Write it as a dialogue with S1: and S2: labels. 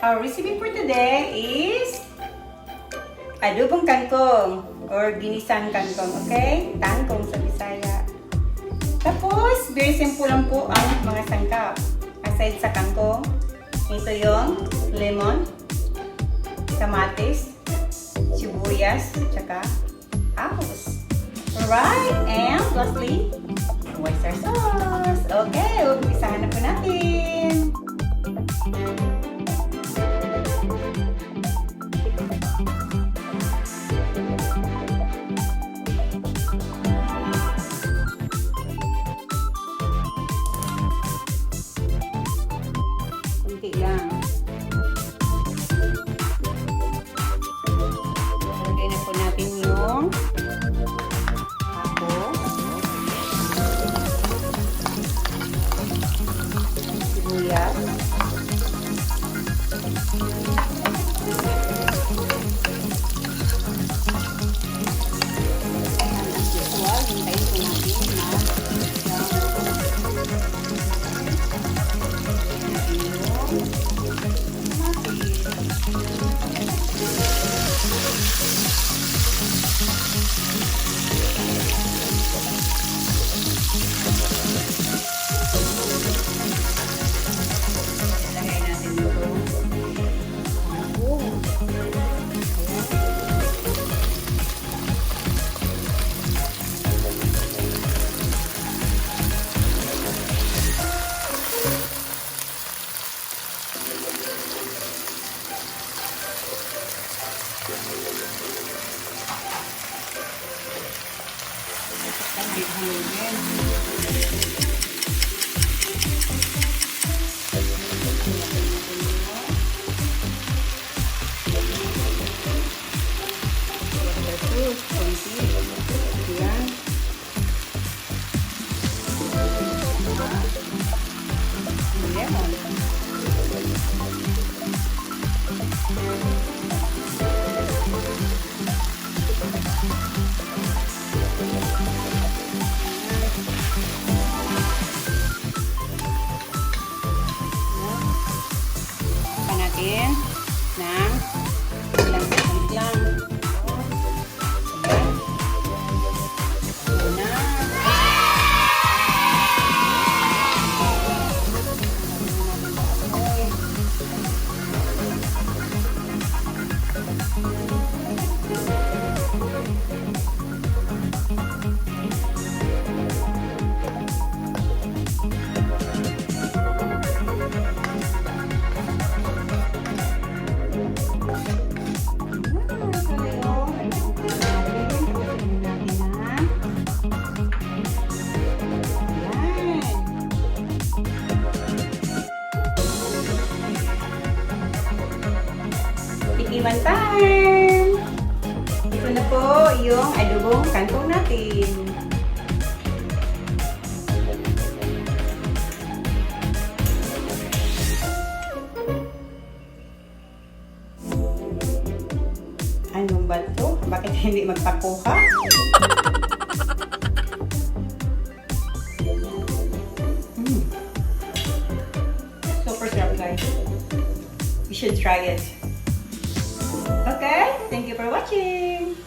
S1: Our recipe for today is adobong kangkong or ginisang kangkong, okay? Kangkong sa Bisaya. Tapos, very simple lang po ang mga sangkap. Aside sa kangkong, ito yung lemon, kamatis, sibuyas, tsaka ahos. Alright, and lastly, oyster sauce. Okay, umpisahan na po natin. Kunti lang. Lagay na po natin yung sibuyas. Hintayin po natin na ng ilang second lang. Tikiman time! Ito na po yung adobong kangkong natin. Ano ba ito? Bakit hindi magpakuha? Super sarap, guys. You should try it. Okay, thank you for watching.